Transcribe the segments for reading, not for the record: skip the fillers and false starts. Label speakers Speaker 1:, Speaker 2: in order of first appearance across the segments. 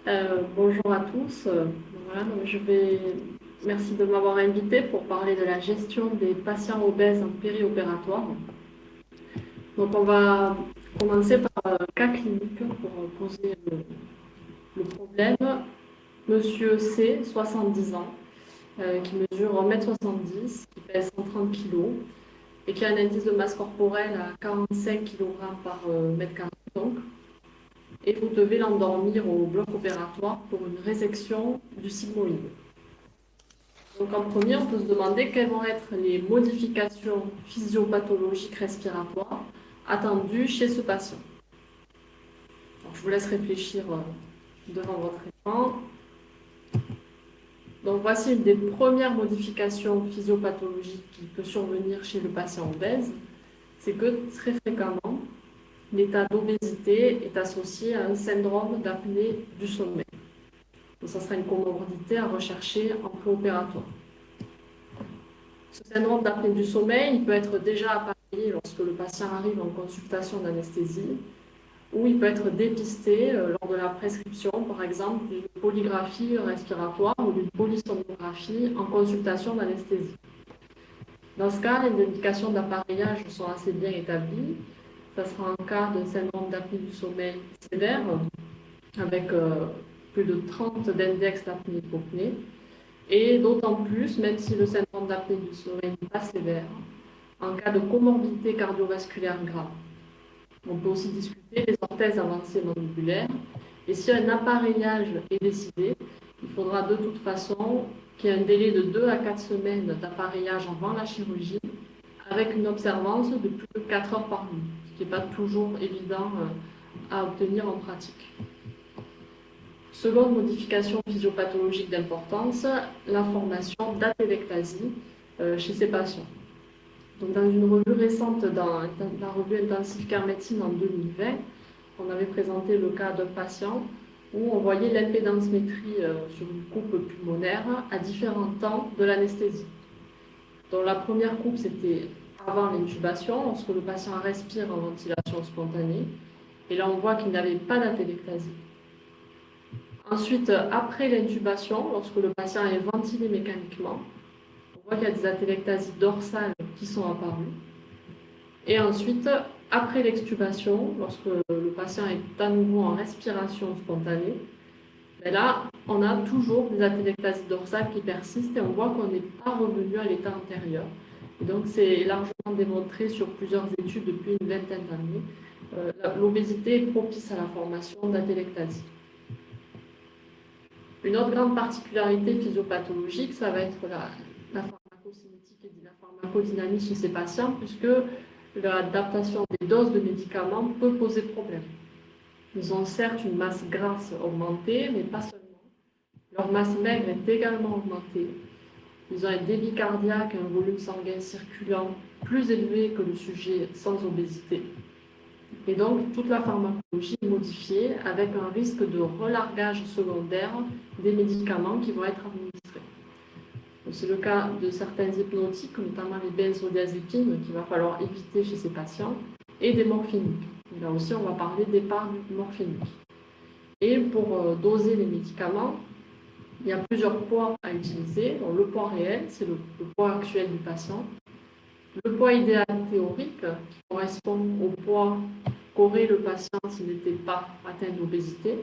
Speaker 1: Bonjour à tous. Voilà, merci de m'avoir invité pour parler de la gestion des patients obèses en périopératoire. Donc, on va commencer par un cas clinique pour poser le problème. Monsieur C, 70 ans, qui mesure 1,70 m, qui pèse 130 kg et qui a un indice de masse corporelle à 45 kg par mètre carré. Donc, et vous devez l'endormir au bloc opératoire pour une résection du sigmoïde. Donc en premier, on peut se demander quelles vont être les modifications physiopathologiques respiratoires attendues chez ce patient. Donc, je vous laisse réfléchir devant votre écran. Donc voici une des premières modifications physiopathologiques qui peut survenir chez le patient obèse, c'est que très fréquemment, l'état d'obésité est associé à un syndrome d'apnée du sommeil. Donc ça sera une comorbidité à rechercher en préopératoire. Ce syndrome d'apnée du sommeil, il peut être déjà appareillé lorsque le patient arrive en consultation d'anesthésie, ou il peut être dépisté lors de la prescription, par exemple, d'une polygraphie respiratoire ou d'une polysomnographie en consultation d'anesthésie. Dans ce cas, les indications d'appareillage sont assez bien établies. Ça sera en cas de syndrome d'apnée du sommeil sévère, avec plus de 30 d'index d'apnée-hypopnée. Et d'autant plus, même si le syndrome d'apnée du sommeil n'est pas sévère, en cas de comorbidité cardiovasculaire grave. On peut aussi discuter des orthèses avancées mandibulaires. Et si un appareillage est décidé, il faudra de toute façon qu'il y ait un délai de 2 à 4 semaines d'appareillage avant la chirurgie, avec une observance de plus de 4 heures par nuit, ce qui n'est pas toujours évident à obtenir en pratique. Seconde modification physiopathologique d'importance, la formation d'atélectasie chez ces patients. Donc, dans une revue récente, dans la revue Intensive Care Médecine en 2020, on avait présenté le cas d'un patient où on voyait l'impédance-métrie sur une coupe pulmonaire à différents temps de l'anesthésie. Donc, la première coupe, c'était avant l'intubation, lorsque le patient respire en ventilation spontanée. Et là, on voit qu'il n'avait pas d'atélectasie. Ensuite, après l'intubation, lorsque le patient est ventilé mécaniquement, on voit qu'il y a des atélectasies dorsales qui sont apparues. Et ensuite, après l'extubation, lorsque le patient est à nouveau en respiration spontanée, là, on a toujours des atélectasies dorsales qui persistent et on voit qu'on n'est pas revenu à l'état antérieur. Et donc, c'est largement démontré sur plusieurs études depuis une vingtaine d'années. L'obésité est propice à la formation d'atélectasies. Une autre grande particularité physiopathologique, ça va être la pharmacocinétique et la pharmacodynamie chez ces patients, puisque l'adaptation des doses de médicaments peut poser problème. Ils ont certes une masse grasse augmentée, mais pas seulement. Leur masse maigre est également augmentée. Ils ont un débit cardiaque, un volume sanguin circulant plus élevé que le sujet sans obésité. Et donc, toute la pharmacologie est modifiée avec un risque de relargage secondaire des médicaments qui vont être administrés. C'est le cas de certains hypnotiques, notamment les benzodiazépines, qu'il va falloir éviter chez ces patients, et des morphiniques. Et là aussi, on va parler d'épargne morphinique. Et pour doser les médicaments, il y a plusieurs poids à utiliser. Donc, le poids réel, c'est le poids actuel du patient. Le poids idéal théorique, qui correspond au poids qu'aurait le patient s'il n'était pas atteint d'obésité.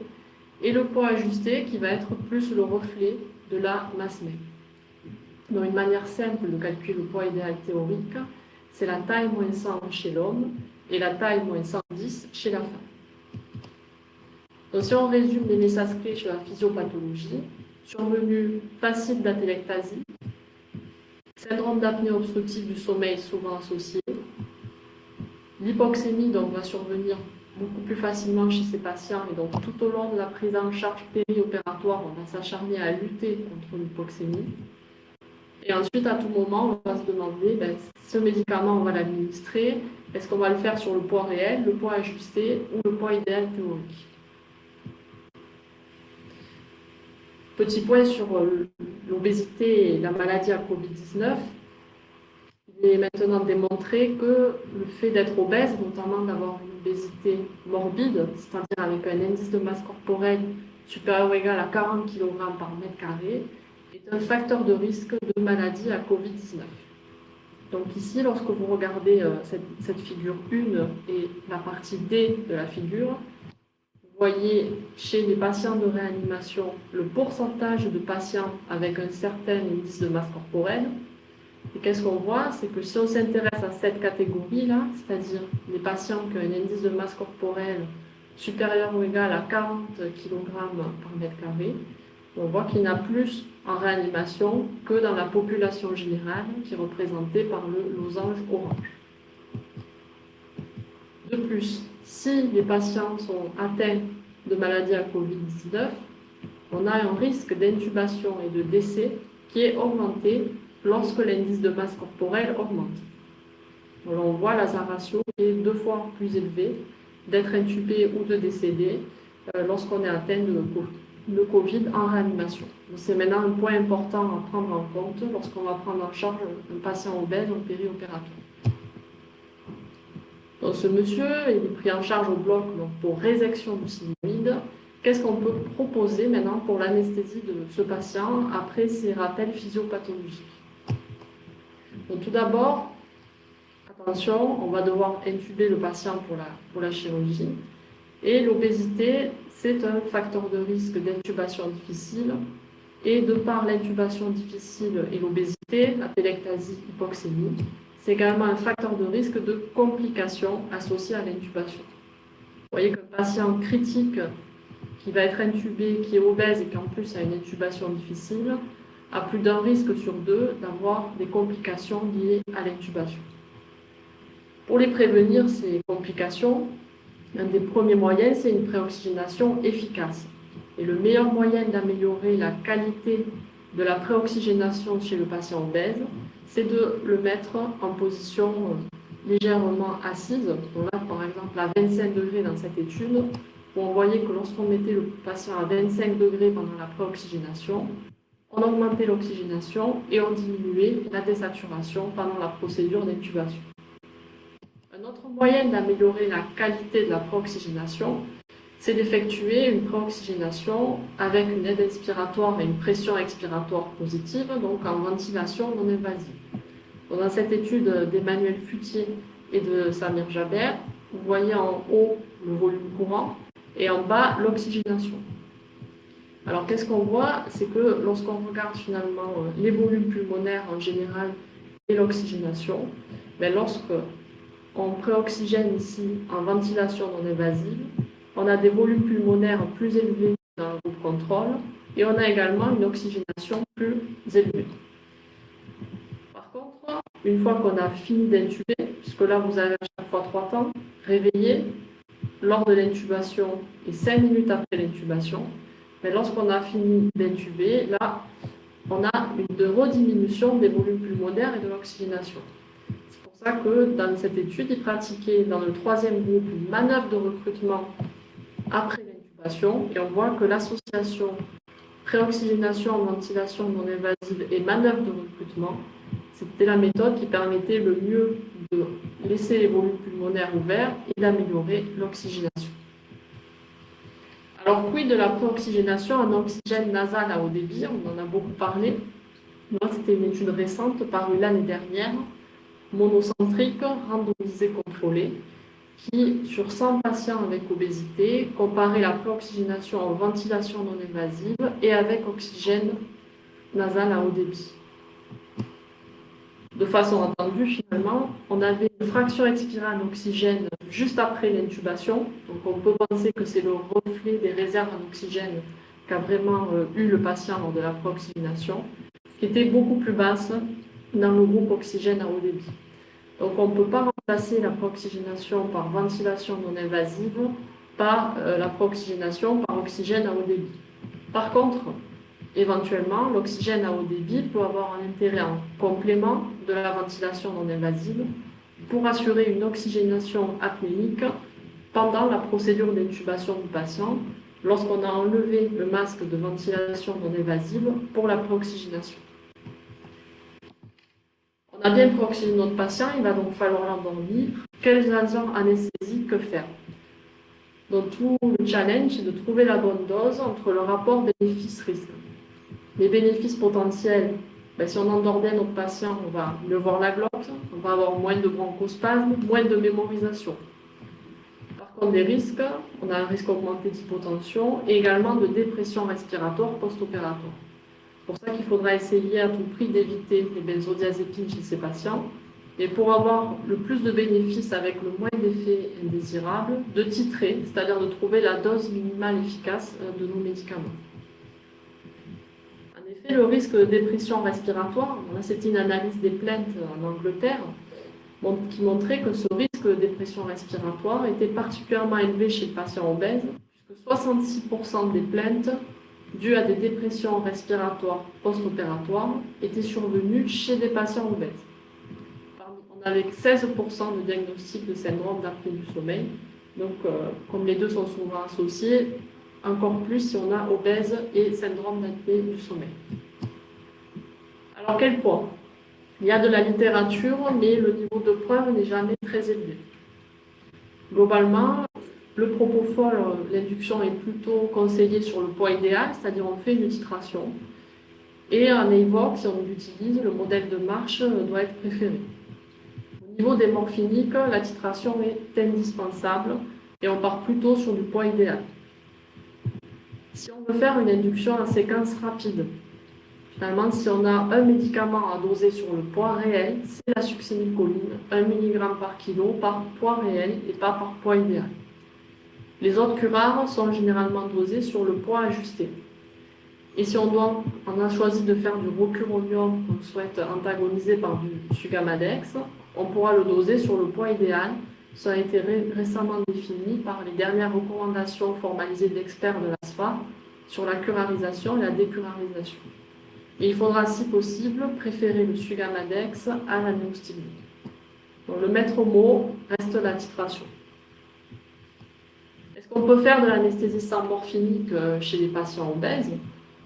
Speaker 1: Et le poids ajusté, qui va être plus le reflet de la masse maigre. Donc, une manière simple de calculer le poids idéal théorique, c'est la taille moins 100 chez l'homme et la taille moins 110 chez la femme. Donc, si on résume les messages clés sur la physiopathologie, survenue facile d'atélectasie, syndrome d'apnée obstructive du sommeil souvent associé, l'hypoxémie donc va survenir beaucoup plus facilement chez ces patients et donc tout au long de la prise en charge périopératoire, on va s'acharner à lutter contre l'hypoxémie. Et ensuite, à tout moment, on va se demander, ce médicament, on va l'administrer, est-ce qu'on va le faire sur le poids réel, le poids ajusté ou le poids idéal théorique? Petit point sur l'obésité et la maladie à Covid-19. Il est maintenant démontré que le fait d'être obèse, notamment d'avoir une obésité morbide, c'est-à-dire avec un indice de masse corporelle supérieur ou égal à 40 kg par mètre carré est un facteur de risque de maladie à Covid-19. Donc ici, lorsque vous regardez cette figure 1 et la partie D de la figure, vous voyez chez les patients de réanimation le pourcentage de patients avec un certain indice de masse corporelle. Et qu'est-ce qu'on voit? C'est que si on s'intéresse à cette catégorie-là, c'est-à-dire les patients qui ont un indice de masse corporelle supérieur ou égal à 40 kg par mètre carré, on voit qu'il y en a plus en réanimation que dans la population générale qui est représentée par le losange orange. De plus, si les patients sont atteints de maladies à Covid-19, on a un risque d'intubation et de décès qui est augmenté lorsque l'indice de masse corporelle augmente. Alors on voit l'hazard ratio qui est 2 fois plus élevé d'être intubé ou de décéder lorsqu'on est atteint de Covid en réanimation. C'est maintenant un point important à prendre en compte lorsqu'on va prendre en charge un patient obèse en périopératoire. Donc ce monsieur il est pris en charge au bloc pour résection du sigmoïde. Qu'est-ce qu'on peut proposer maintenant pour l'anesthésie de ce patient après ces rappels physiopathologiques? Donc tout d'abord, attention, on va devoir intuber le patient pour la chirurgie. Et l'obésité, c'est un facteur de risque d'intubation difficile. Et de par l'intubation difficile et l'obésité, la pélectasie, hypoxémie, c'est également un facteur de risque de complications associées à l'intubation. Vous voyez qu'un patient critique qui va être intubé, qui est obèse et qui en plus a une intubation difficile, a plus d'un risque sur 2 d'avoir des complications liées à l'intubation. Pour les prévenir, ces complications, un des premiers moyens, c'est une préoxygénation efficace. Et le meilleur moyen d'améliorer la qualité de la préoxygénation chez le patient obèse, c'est de le mettre en position légèrement assise. Donc là, par exemple, à 25 degrés dans cette étude, où on voyait que lorsqu'on mettait le patient à 25 degrés pendant la préoxygénation, on augmentait l'oxygénation et on diminuait la désaturation pendant la procédure d'intubation. Un autre moyen d'améliorer la qualité de la préoxygénation, c'est d'effectuer une préoxygénation avec une aide inspiratoire et une pression expiratoire positive, donc en ventilation non invasive. Donc dans cette étude d'Emmanuel Futier et de Samir Jaber, vous voyez en haut le volume courant et en bas l'oxygénation. Alors qu'est-ce qu'on voit? C'est que lorsqu'on regarde finalement les volumes pulmonaires en général et l'oxygénation, lorsque on préoxygène ici en ventilation non invasive, on a des volumes pulmonaires plus élevés dans le groupe contrôle et on a également une oxygénation plus élevée. Par contre, une fois qu'on a fini d'intuber, puisque là vous avez à chaque fois 3 temps, réveiller lors de l'intubation et 5 minutes après l'intubation, mais lorsqu'on a fini d'intuber, là, on a une rediminution des volumes pulmonaires et de l'oxygénation. C'est pour ça que dans cette étude, ils pratiquaient dans le 3e groupe une manœuvre de recrutement après l'intubation et on voit que l'association préoxygénation, ventilation non invasive et manœuvre de recrutement, c'était la méthode qui permettait le mieux de laisser les volumes pulmonaires ouverts et d'améliorer l'oxygénation. Alors, quid de la préoxygénation en oxygène nasal à haut débit? On en a beaucoup parlé. Moi, c'était une étude récente parue l'année dernière, monocentrique, randomisée contrôlée, qui, sur 100 patients avec obésité, comparait la préoxygénation en ventilation non invasive et avec oxygène nasal à haut débit. De façon entendue, finalement, on avait une fraction expirée en oxygène juste après l'intubation. Donc on peut penser que c'est le reflet des réserves en oxygène qu'a vraiment eu le patient lors de la préoxygénation, qui était beaucoup plus basse dans le groupe oxygène à haut débit. Donc on ne peut pas remplacer la préoxygénation par ventilation non invasive par la préoxygénation par oxygène à haut débit. Par contre, éventuellement, l'oxygène à haut débit peut avoir un intérêt en complément de la ventilation non invasive pour assurer une oxygénation apnéique pendant la procédure d'intubation du patient lorsqu'on a enlevé le masque de ventilation non invasive pour la préoxygénation. On a bien préoxygéné notre patient, il va donc falloir l'endormir. Quels agents anesthésiques faire? Donc tout le challenge, c'est de trouver la bonne dose entre le rapport bénéfice-risque. Les bénéfices potentiels, si on endormait notre patient, on va mieux voir la glotte, on va avoir moins de bronchospasme, moins de mémorisation. Par contre, des risques, on a un risque augmenté d'hypotension et également de dépression respiratoire post-opératoire. C'est pour ça qu'il faudra essayer à tout prix d'éviter les benzodiazépines chez ces patients. Et pour avoir le plus de bénéfices avec le moins d'effets indésirables, de titrer, c'est-à-dire de trouver la dose minimale efficace de nos médicaments. En effet, le risque de dépression respiratoire, là c'était une analyse des plaintes en Angleterre, qui montrait que ce risque de dépression respiratoire était particulièrement élevé chez le patient obèse, puisque 66% des plaintes dues à des dépressions respiratoires post-opératoires étaient survenues chez des patients obèses. On avait 16% de diagnostic de syndrome d'apnée du sommeil. Donc, comme les deux sont souvent associés, encore plus si on a obèse et syndrome d'apnée du sommeil. Alors, quel point? Il y a de la littérature, mais le niveau de preuve n'est jamais très élevé. Globalement, le propofol, l'induction est plutôt conseillée sur le poids idéal, c'est-à-dire on fait une titration. Et en AVOC, si on l'utilise, le modèle de marche doit être préféré. Au niveau des morphiniques, la titration est indispensable et on part plutôt sur du poids idéal. Si on veut faire une induction en séquence rapide, finalement, si on a un médicament à doser sur le poids réel, c'est la succinylcholine, 1 mg par kilo par poids réel et pas par poids idéal. Les autres curares sont généralement dosés sur le poids ajusté. Et si on a choisi de faire du rocuronium qu'on souhaite antagoniser par du Sugamadex, on pourra le doser sur le poids idéal. Ça a été récemment défini par les dernières recommandations formalisées d'experts de l'ASFA sur la curarisation et la décurarisation. Et il faudra, si possible, préférer le Sugamadex à la néostigmine. Donc, le maître mot reste la titration. Est-ce qu'on peut faire de l'anesthésie sans morphinique chez les patients obèses?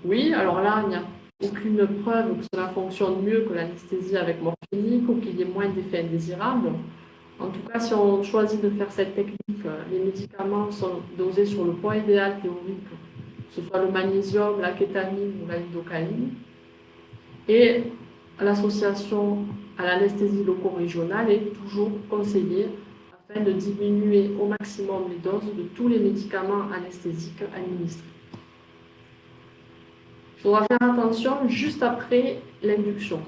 Speaker 1: Oui, alors là, il n'y a aucune preuve que cela fonctionne mieux que l'anesthésie avec morphinique ou qu'il y ait moins d'effets indésirables. En tout cas, si on choisit de faire cette technique, les médicaments sont dosés sur le poids idéal théorique, que ce soit le magnésium, la kétamine ou la lidocaïne. Et l'association à l'anesthésie loco-régionale est toujours conseillée afin de diminuer au maximum les doses de tous les médicaments anesthésiques administrés. Il faudra faire attention juste après l'induction.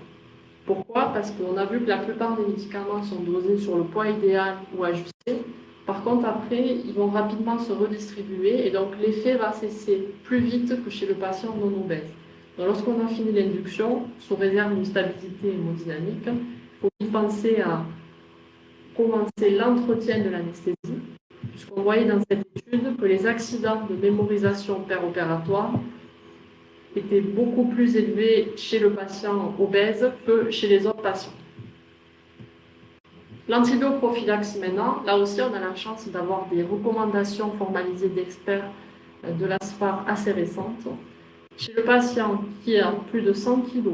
Speaker 1: Pourquoi? Parce qu'on a vu que la plupart des médicaments sont dosés sur le poids idéal ou ajusté. Par contre, après, ils vont rapidement se redistribuer et donc l'effet va cesser plus vite que chez le patient non obèse. Donc, lorsqu'on a fini l'induction, sous réserve d'une stabilité hémodynamique, il faut y penser à commencer l'entretien de l'anesthésie, puisqu'on voyait dans cette étude que les accidents de mémorisation péropératoire étaient beaucoup plus élevés chez le patient obèse que chez les autres patients. L'antibioprophylaxie maintenant, là aussi on a la chance d'avoir des recommandations formalisées d'experts de l'ASFAR assez récentes. Chez le patient qui a plus de 100 kg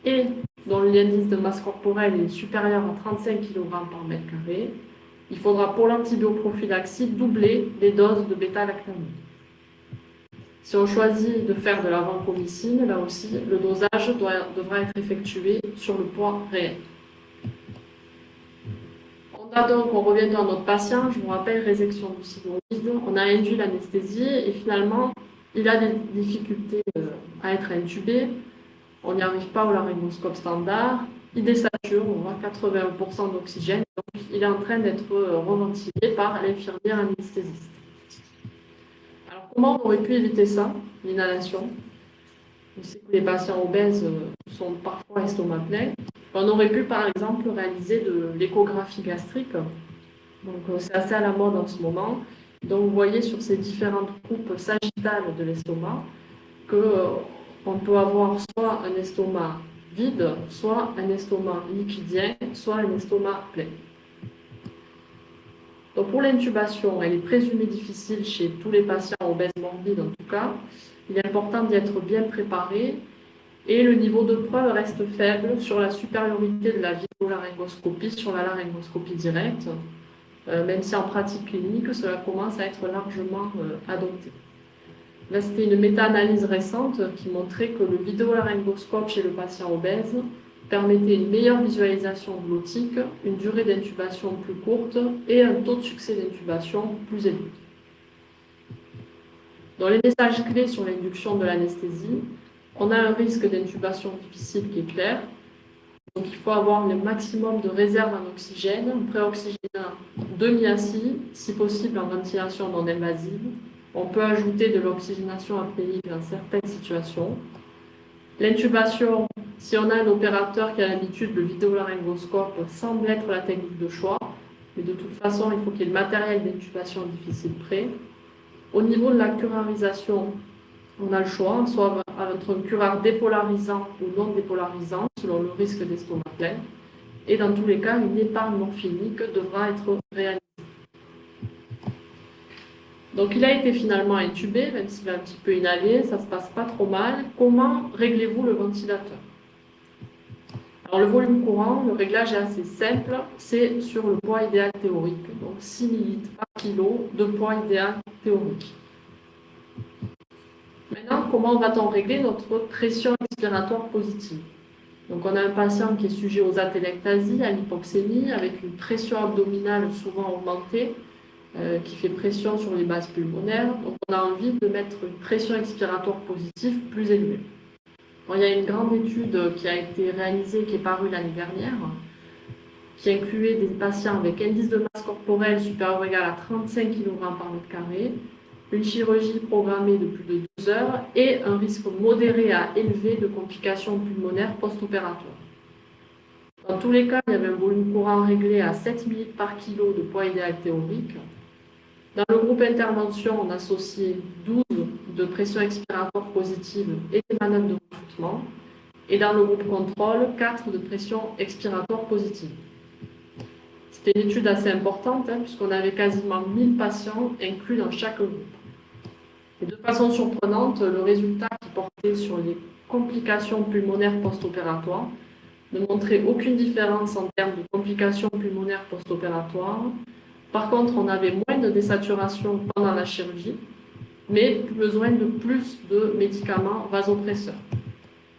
Speaker 1: et dont l'indice de masse corporelle est supérieur à 35 kg par mètre carré, il faudra pour l'antibioprophylaxie doubler les doses de bêta-lactamine. Si on choisit de faire de la vancomycine, là aussi, le dosage devra être effectué sur le poids réel. On revient à notre patient, je vous rappelle, résection du sigmoïde, on a induit l'anesthésie et finalement, il a des difficultés à être intubé, on n'y arrive pas au laryngoscope standard, il désature, on voit 81% d'oxygène, donc il est en train d'être reventilé par l'infirmière anesthésiste. Alors comment on aurait pu éviter ça, l'inhalation? On sait que les patients obèses sont parfois estomac plein. On aurait pu par exemple réaliser de l'échographie gastrique. Donc c'est assez à la mode en ce moment. Donc vous voyez sur ces différentes coupes sagittales de l'estomac qu'on peut avoir soit un estomac vide, soit un estomac liquidien, soit un estomac plein. Donc pour l'intubation, elle est présumée difficile chez tous les patients obèses morbides en tout cas. Il est important d'y être bien préparé et le niveau de preuve reste faible sur la supériorité de la vidéolaryngoscopie sur la laryngoscopie directe. même si en pratique clinique, cela commence à être largement adopté. Là, c'était une méta-analyse récente qui montrait que le vidéolaryngoscope chez le patient obèse permettait une meilleure visualisation glottique, une durée d'intubation plus courte et un taux de succès d'intubation plus élevé. Dans les messages clés sur l'induction de l'anesthésie, on a un risque d'intubation difficile qui est clair. Donc il faut avoir le maximum de réserve en oxygène, un préoxygénat demi-assis, si possible en ventilation non invasive. On peut ajouter de l'oxygénation apnéique dans certaines situations. L'intubation, si on a un opérateur qui a l'habitude, le vidéolaryngoscope semble être la technique de choix, mais de toute façon, il faut qu'il y ait le matériel d'intubation difficile prêt. Au niveau de la curarisation, on a le choix, soit entre un curare dépolarisant ou non dépolarisant, selon le risque d'estomac plein. Et dans tous les cas, une épargne morphinique devra être réalisée. Donc il a été finalement intubé, même s'il a un petit peu inhalé, ça ne se passe pas trop mal. Comment réglez-vous le ventilateur? Alors le volume courant, le réglage est assez simple, c'est sur le poids idéal théorique, donc 6 ml par kilo de poids idéal théorique. Maintenant, comment va-t-on régler notre pression expiratoire positive? Donc on a un patient qui est sujet aux atelectasies, à l'hypoxémie, avec une pression abdominale souvent augmentée, qui fait pression sur les bases pulmonaires. Donc on a envie de mettre une pression expiratoire positive plus élevée. Bon, il y a une grande étude qui a été réalisée, qui est parue l'année dernière, qui incluait des patients avec indice de masse corporelle supérieur ou égal à 35 kg par mètre carré, une chirurgie programmée de plus de 2 heures et un risque modéré à élevé de complications pulmonaires post-opératoires. Dans tous les cas, il y avait un volume courant réglé à 7 ml par kilo de poids idéal théorique. Dans le groupe intervention, on associait 12 de pression expiratoire positive et des manœuvres de recrutement. Et dans le groupe contrôle, 4 de pression expiratoire positive. C'était une étude assez importante, puisqu'on avait quasiment 1000 patients inclus dans chaque groupe. Et de façon surprenante, le résultat qui portait sur les complications pulmonaires post-opératoires ne montrait aucune différence en termes de complications pulmonaires post-opératoires. Par contre, on avait moins de désaturation pendant la chirurgie, mais besoin de plus de médicaments vasopresseurs.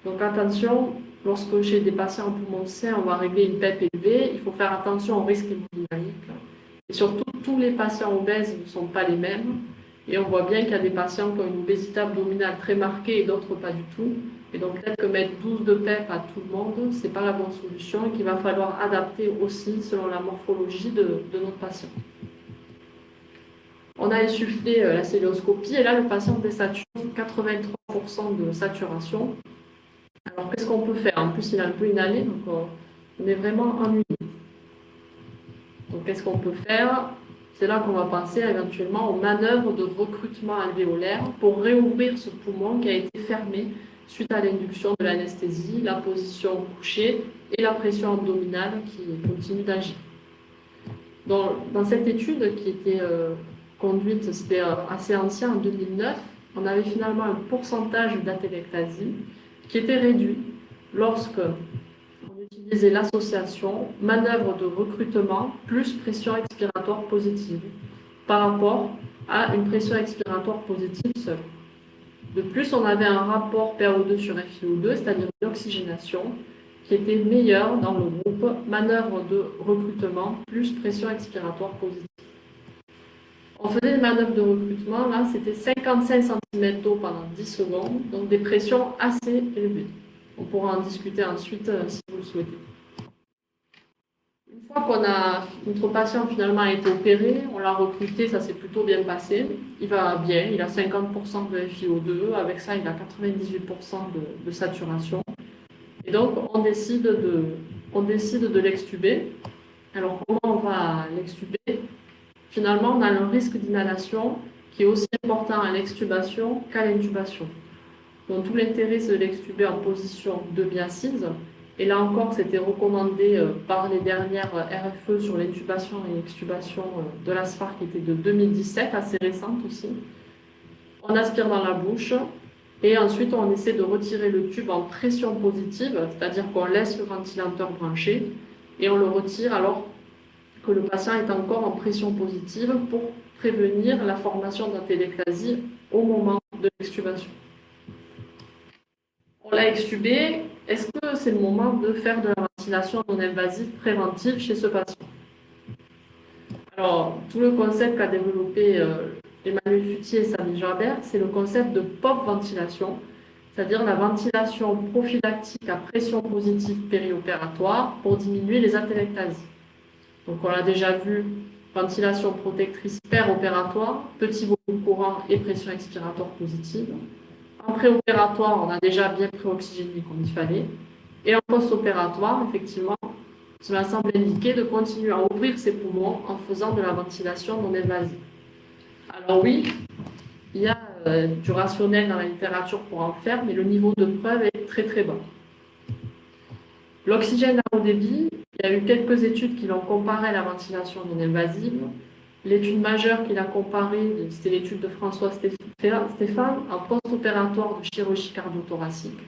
Speaker 1: Donc attention, lorsque chez des patients en poumon sain, on va régler une PEP élevée, il faut faire attention au risque hémodynamique. Et surtout, tous les patients obèses ne sont pas les mêmes. Et on voit bien qu'il y a des patients qui ont une obésité abdominale très marquée et d'autres pas du tout. Et donc peut-être que mettre 12 de PEP à tout le monde, ce n'est pas la bonne solution et qu'il va falloir adapter aussi selon la morphologie de notre patient. On a insufflé la célioscopie et là le patient désature 83% de saturation. Alors qu'est-ce qu'on peut faire? En plus il a un peu inhalé, donc on est vraiment ennuyé. Donc qu'est-ce qu'on peut faire? C'est là qu'on va penser éventuellement aux manœuvres de recrutement alvéolaire pour réouvrir ce poumon qui a été fermé suite à l'induction de l'anesthésie, la position couchée et la pression abdominale qui continue d'agir. Dans cette étude qui était conduite, c'était assez ancien, en 2009, on avait finalement un pourcentage d'atelectasie qui était réduit lorsque on utilisait l'association manœuvre de recrutement plus pression expiratoire positive par rapport à une pression expiratoire positive seule. De plus, on avait un rapport PaO2 sur FiO2, c'est-à-dire une oxygénation, qui était meilleur dans le groupe manœuvre de recrutement plus pression expiratoire positive. On faisait des manœuvres de recrutement, là c'était 55 cm d'eau pendant 10 secondes, donc des pressions assez élevées. On pourra en discuter ensuite si vous le souhaitez. Une fois qu'on a notre patient finalement a été opéré, on l'a recruté, ça s'est plutôt bien passé. Il va bien, il a 50% de FiO2, avec ça il a 98% de saturation. Et donc on décide de l'extuber. Alors comment on va l'extuber? Finalement on a un risque d'inhalation qui est aussi important à l'extubation qu'à l'intubation. Donc tout l'intérêt c'est de l'extuber en position demi-assise. Et là encore, c'était recommandé par les dernières RFE sur l'intubation et l'extubation de la SFAR qui était de 2017, assez récente aussi. On aspire dans la bouche et ensuite on essaie de retirer le tube en pression positive, c'est-à-dire qu'on laisse le ventilateur branché et on le retire alors que le patient est encore en pression positive pour prévenir la formation d'un téléctasie au moment de l'extubation. On l'a extubé, est-ce que c'est le moment de faire de la ventilation non invasive préventive chez ce patient? Alors, tout le concept qu'a développé Emmanuel Futtier et Samy Jabert, c'est le concept de POP-ventilation, c'est-à-dire la ventilation prophylactique à pression positive périopératoire pour diminuer les atélectasies. Donc, on l'a déjà vu, ventilation protectrice péropératoire, petit volume courant et pression expiratoire positive. En préopératoire, on a déjà bien préoxygéné comme il fallait. Et en post-opératoire, effectivement, cela semble indiquer de continuer à ouvrir ses poumons en faisant de la ventilation non invasive. Alors oui, il y a du rationnel dans la littérature pour en faire, mais le niveau de preuve est très très bas. L'oxygène à haut débit, il y a eu quelques études qui l'ont comparé à la ventilation non invasive. L'étude majeure qu'il a comparée, c'était l'étude de François Stéphane en post-opératoire de chirurgie cardio-thoracique,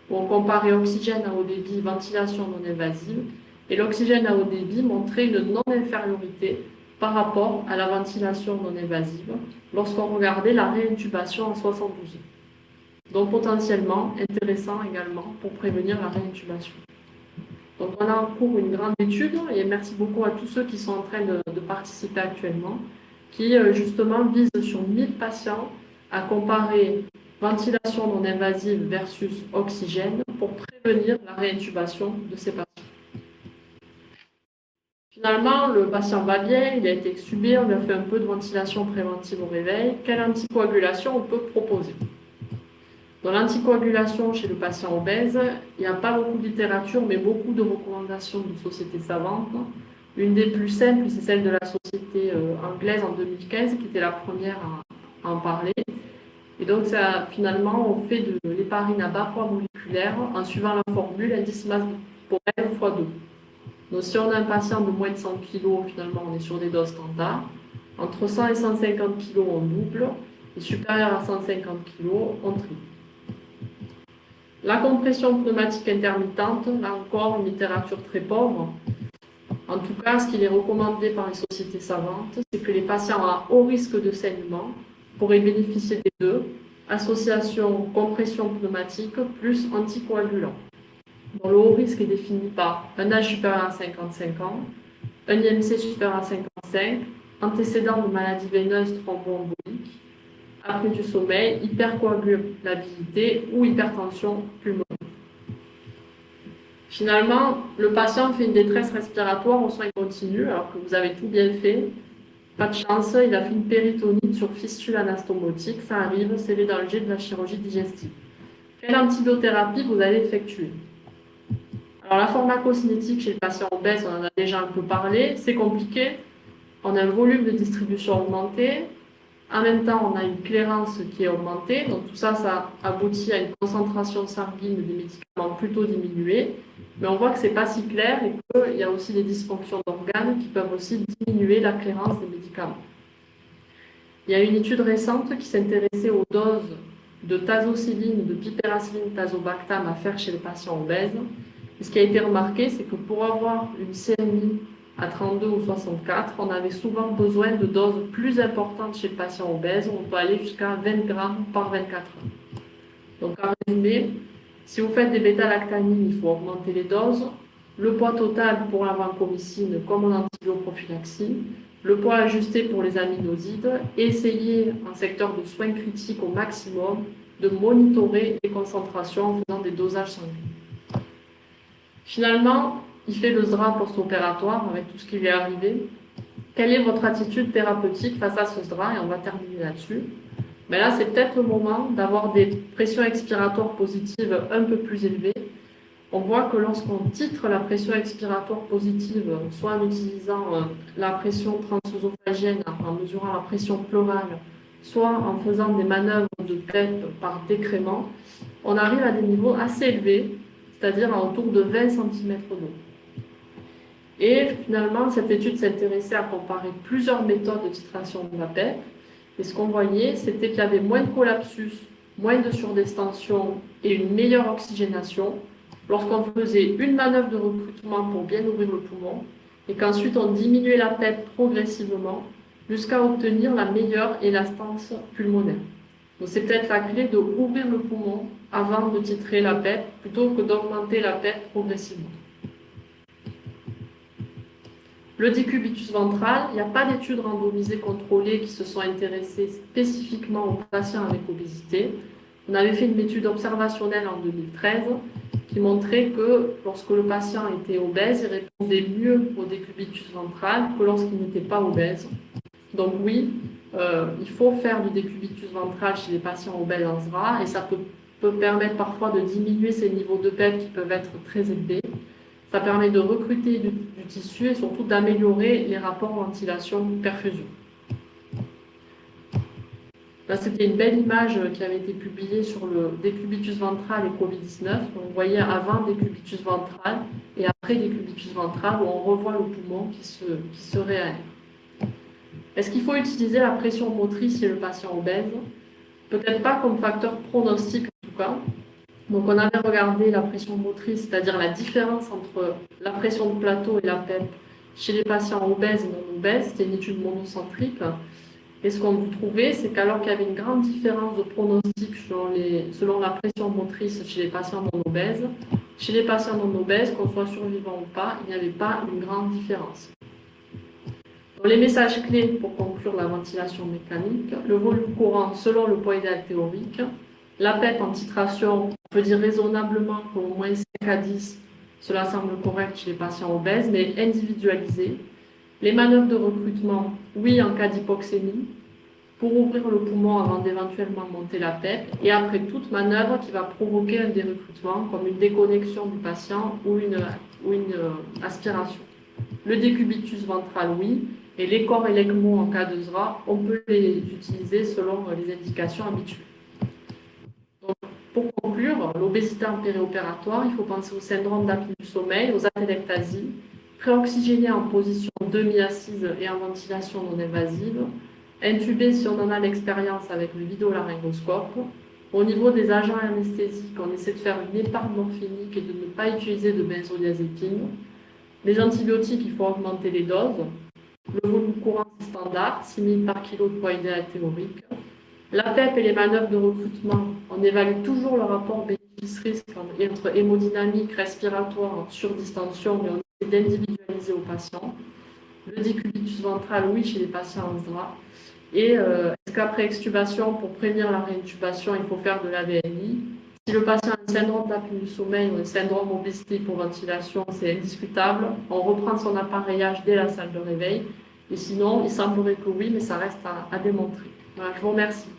Speaker 1: où on comparait oxygène à haut débit, ventilation non invasive, et l'oxygène à haut débit montrait une non-infériorité par rapport à la ventilation non invasive lorsqu'on regardait la réintubation en 72 heures. Donc potentiellement intéressant également pour prévenir la réintubation. Donc on a en cours une grande étude et merci beaucoup à tous ceux qui sont en train de participer actuellement, qui justement vise sur 1000 patients à comparer ventilation non invasive versus oxygène pour prévenir la réintubation de ces patients. Finalement, le patient va bien, il a été extubé, on lui a fait un peu de ventilation préventive au réveil. Quelle anticoagulation on peut proposer? Dans l'anticoagulation chez le patient obèse, il n'y a pas beaucoup de littérature, mais beaucoup de recommandations de sociétés savantes. Une des plus simples, c'est celle de la société anglaise en 2015, qui était la première à en parler. Et donc, ça, finalement, on fait de l'héparine à bas poids moléculaire en suivant la formule indice masse corporelle x 2. Donc, si on a un patient de moins de 100 kg, finalement, on est sur des doses standards. Entre 100 et 150 kg, on double. Et supérieur à 150 kg, on triple. La compression pneumatique intermittente, là encore, une littérature très pauvre. En tout cas, ce qu'il est recommandé par les sociétés savantes, c'est que les patients à haut risque de saignement pourraient bénéficier des deux, association compression pneumatique plus anticoagulant. Dont le haut risque est défini par un âge supérieur à 55 ans, un IMC supérieur à 55, antécédent de maladie veineuse thromboembolique, apnée du sommeil, hypercoagulabilité ou hypertension pulmonaire. Finalement, le patient fait une détresse respiratoire aux soins continus, alors que vous avez tout bien fait. Pas de chance, il a fait une péritonite sur fistule anastomotique, ça arrive, c'est les dangers de la chirurgie digestive. Quelle antibiothérapie vous allez effectuer? Alors la pharmacocinétique chez le patient obèse, on en a déjà un peu parlé, c'est compliqué. On a un volume de distribution augmenté. En même temps, on a une clairance qui est augmentée. Donc tout ça, ça aboutit à une concentration sanguine des médicaments plutôt diminuée. Mais on voit que ce n'est pas si clair et qu'il y a aussi des dysfonctions d'organes qui peuvent aussi diminuer la clairance des médicaments. Il y a une étude récente qui s'intéressait aux doses de tazocilline, de piperacilline tazobactam à faire chez les patients obèses. Et ce qui a été remarqué, c'est que pour avoir une CMI à 32 ou 64, on avait souvent besoin de doses plus importantes chez le patient obèse. On peut aller jusqu'à 20 grammes par 24 heures. Donc, en résumé, si vous faites des bêta-lactamines, il faut augmenter les doses. Le poids total pour la vancomycine comme en antibioprophylaxie. Le poids ajusté pour les aminosides. Essayez, en secteur de soins critiques au maximum, de monitorer les concentrations en faisant des dosages sanguins. Finalement, il fait le SDRA post-opératoire avec tout ce qui lui est arrivé. Quelle est votre attitude thérapeutique face à ce SDRA? Et on va terminer là-dessus. Mais là, c'est peut-être le moment d'avoir des pressions expiratoires positives un peu plus élevées. On voit que lorsqu'on titre la pression expiratoire positive, soit en utilisant la pression transœsophagienne, en mesurant la pression pleurale, soit en faisant des manœuvres de PEP par décrément, on arrive à des niveaux assez élevés, c'est-à-dire à autour de 20 cm d'eau. Et finalement, cette étude s'intéressait à comparer plusieurs méthodes de titration de la PEP. Et ce qu'on voyait, c'était qu'il y avait moins de collapsus, moins de surdestension et une meilleure oxygénation lorsqu'on faisait une manœuvre de recrutement pour bien ouvrir le poumon et qu'ensuite on diminuait la PEP progressivement jusqu'à obtenir la meilleure élastance pulmonaire. Donc c'est peut-être la clé de ouvrir le poumon avant de titrer la PEP plutôt que d'augmenter la PEP progressivement. Le décubitus ventral, il n'y a pas d'études randomisées contrôlées qui se sont intéressées spécifiquement aux patients avec obésité. On avait fait une étude observationnelle en 2013 qui montrait que lorsque le patient était obèse, il répondait mieux au décubitus ventral que lorsqu'il n'était pas obèse. Donc oui, il faut faire du décubitus ventral chez les patients obèses en SRA et ça peut permettre parfois de diminuer ces niveaux de PEP qui peuvent être très élevés. Ça permet de recruter du tissu et surtout d'améliorer les rapports ventilation-perfusion. Là, c'était une belle image qui avait été publiée sur le décubitus ventral et Covid-19. On voyait avant décubitus ventral et après décubitus ventral où on revoit le poumon qui se réaère. Est-ce qu'il faut utiliser la pression motrice chez le patient obèse? Peut-être pas comme facteur pronostic en tout cas. Donc on avait regardé la pression motrice, c'est-à-dire la différence entre la pression de plateau et la PEP chez les patients obèses et non obèses. C'était une étude monocentrique. Et ce qu'on trouvait, c'est qu'alors qu'il y avait une grande différence de pronostic selon la pression motrice chez les patients non obèses, chez les patients non obèses, qu'on soit survivant ou pas, il n'y avait pas une grande différence. Donc, les messages clés pour conclure la ventilation mécanique: le volume courant selon le poids idéal théorique, la PEP en titration, on peut dire raisonnablement qu'au moins 5 à 10, cela semble correct chez les patients obèses, mais individualisé. Les manœuvres de recrutement, oui en cas d'hypoxémie, pour ouvrir le poumon avant d'éventuellement monter la PEP, et après toute manœuvre qui va provoquer un dérecrutement, comme une déconnexion du patient ou une aspiration. Le décubitus ventral, oui, et les corps et l'ECMO en cas de SRA, on peut les utiliser selon les indications habituelles. Donc, pour conclure, l'obésité en périopératoire, il faut penser au syndrome d'apnée du sommeil, aux atélectasies, préoxygéné en position demi-assise et en ventilation non invasive, intubé si on en a l'expérience avec le vidéolaryngoscope. Au niveau des agents anesthésiques, on essaie de faire une épargne morphinique et de ne pas utiliser de benzodiazépine. Les antibiotiques, il faut augmenter les doses. Le volume courant standard, 6 000 par kilo de poids idéal théorique. La PEP et les manœuvres de recrutement, on évalue toujours le rapport bénéfice-risque entre hémodynamique, respiratoire, surdistension, mais on essaie d'individualiser aux patients. Le décubitus ventral, oui, chez les patients en SDRA. Et est-ce qu'après extubation, pour prévenir la réintubation, il faut faire de l'AVNI? Si le patient a un syndrome d'apnée du sommeil ou un syndrome obésité pour ventilation, c'est indiscutable. On reprend son appareillage dès la salle de réveil. Et sinon, il semblerait que oui, mais ça reste à démontrer. Voilà, je vous remercie.